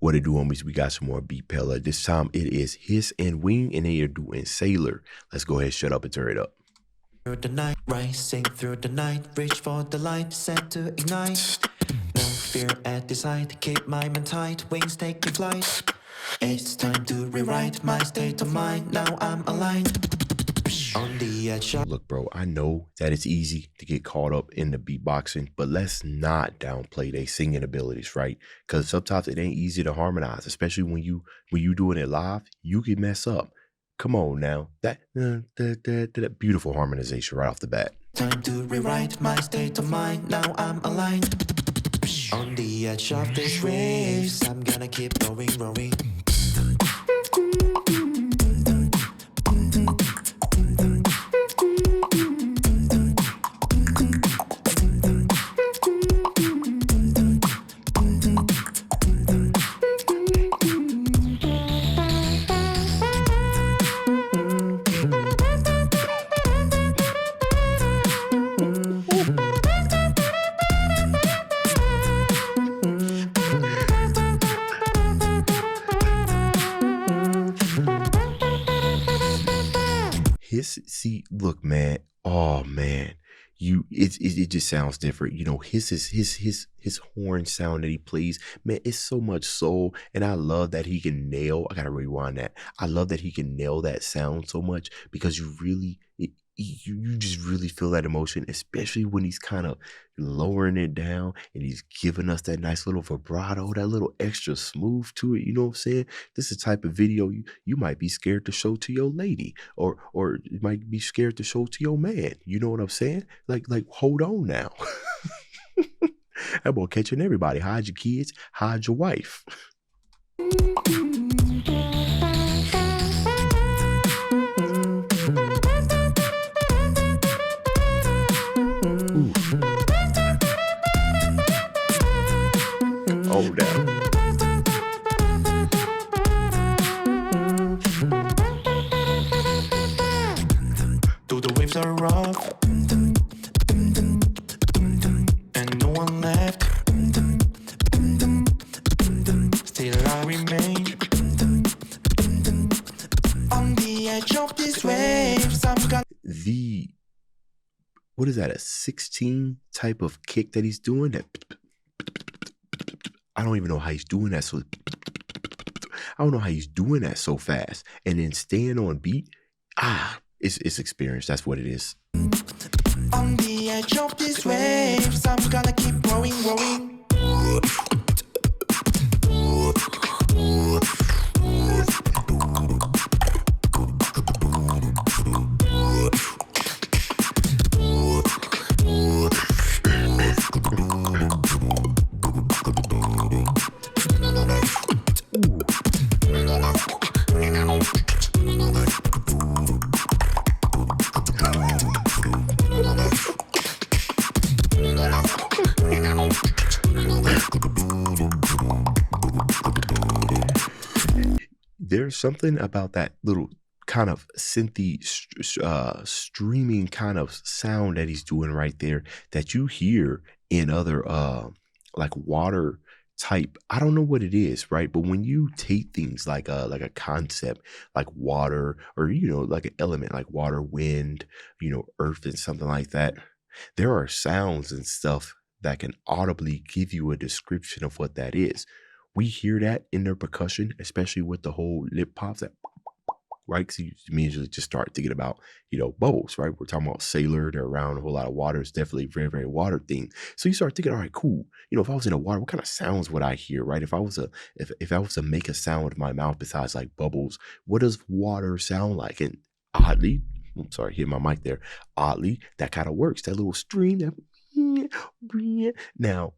What it do, homies? We got some more BEATPELLA. This time it is Hiss and Wing, and they are doing Sailor. Let's go ahead, shut up, and turn it up. Through the night, rising through the night, reach for the light, set to ignite. No fear at the sight, keep my mind tight, wings taking flight. It's time to rewrite my state of mind, now I'm aligned. On the edge of Look, bro, I know that it's easy to get caught up in the beatboxing, but let's not downplay their singing abilities, right? Because sometimes it ain't easy to harmonize, especially when you doing it live. You can mess up. Come on now, that beautiful harmonization right off the bat. time to rewrite my state of mind, now I'm aligned. On the edge of this race, I'm gonna keep going, rowing. Look, man. Oh man, it just sounds different. You know, his horn sound that he plays, man, it's so much soul, and I love that he can nail. I gotta rewind that. I love that he can nail that sound so much because you just really feel that emotion, especially when he's kind of lowering it down and he's giving us that nice little vibrato, that little extra smooth to it. You know what I'm saying? This is the type of video you might be scared to show to your lady, or you might be scared to show to your man. You know what I'm saying? Like hold on now. That boy catching everybody. Hide your kids, hide your wife. Hold down. Though the waves are rough and no one left, still I remain on the edge of these waves. I'm gonna what is that, a 16 type of kick that he's doing? That I don't even know how he's doing that. So I don't know how he's doing that so fast. And then staying on beat. It's experience. That's what it is. on the edge of these waves. I'm gonna keep growing. There's something about that little kind of synthy streaming kind of sound that he's doing right there that you hear in other like water type. I don't know what it is, right? But when you take things like a concept like water, or you know, like an element like water, wind, you know, earth, and something like that, there are sounds and stuff that can audibly give you a description of what that is. We hear that in their percussion, especially with the whole lip pops, that right? Because you immediately just start thinking about, you know, bubbles, right? We're talking about Sailor, they're around a whole lot of water. It's definitely a very, very water thing. So you start thinking, all right, cool. You know, if I was in the water, what kind of sounds would I hear, right? If I was to make a sound with my mouth besides like bubbles, what does water sound like? And oddly, I'm sorry, hit my mic there. Oddly, that kind of works. That little stream, that now.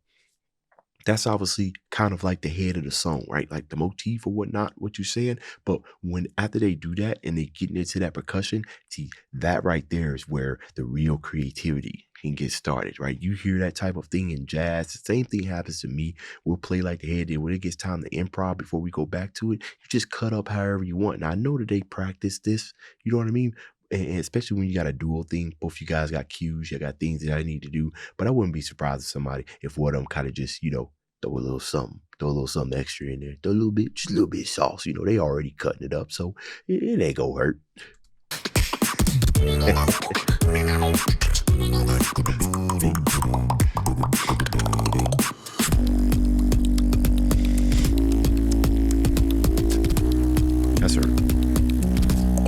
That's obviously kind of like the head of the song, right? Like the motif or whatnot, what you're saying. But when after they do that and they get into that percussion, see, that right there is where the real creativity can get started, right? You hear that type of thing in jazz. The same thing happens to me. We'll play like the head did. When it gets time to improv before we go back to it, you just cut up however you want. Now, I know that they practice this, you know what I mean? And especially when you got a dual thing, both you guys got cues, you got things that I need to do. But I wouldn't be surprised if one of them kind of just, you know, throw a little something, throw a little something extra in there, throw a little bit, just a little bit of sauce. You know, they already cutting it up, so it ain't gonna hurt.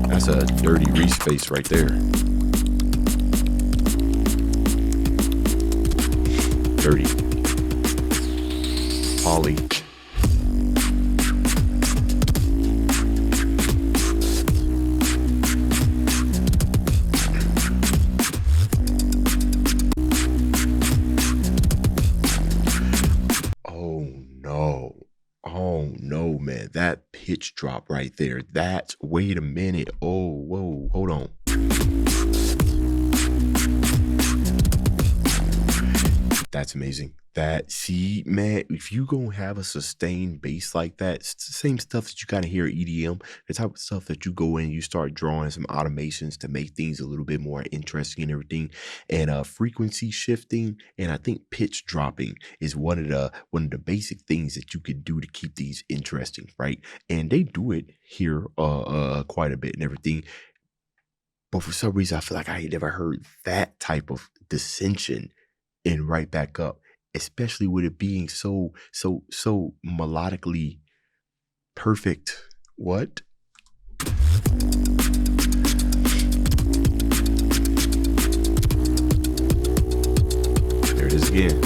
That's a dirty Reese face right there. Dirty. Polly. Oh no. Oh no, man. That pitch drop right there. That's, wait a minute. Oh, whoa, hold on. That's amazing. That, see, man, if you gonna have a sustained bass like that, it's the same stuff that you kind of hear at EDM, the type of stuff that you go in, you start drawing some automations to make things a little bit more interesting and everything, and frequency shifting, and I think pitch dropping is one of the basic things that you could do to keep these interesting, right? And they do it here quite a bit and everything. But for some reason, I feel like I ain't never heard that type of dissension and right back up, especially with it being so melodically perfect. What? There it is again.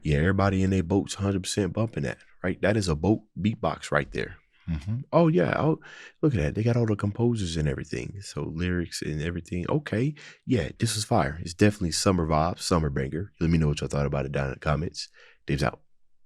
Yeah, everybody in their boats 100% bumping that, right? That is a boat beatbox right there. Oh yeah, oh, look at that. They got all the composers and everything. So lyrics and everything. Okay, yeah, this was fire. It's definitely summer vibes, summer banger. Let me know what y'all thought about it down in the comments. Dave's out.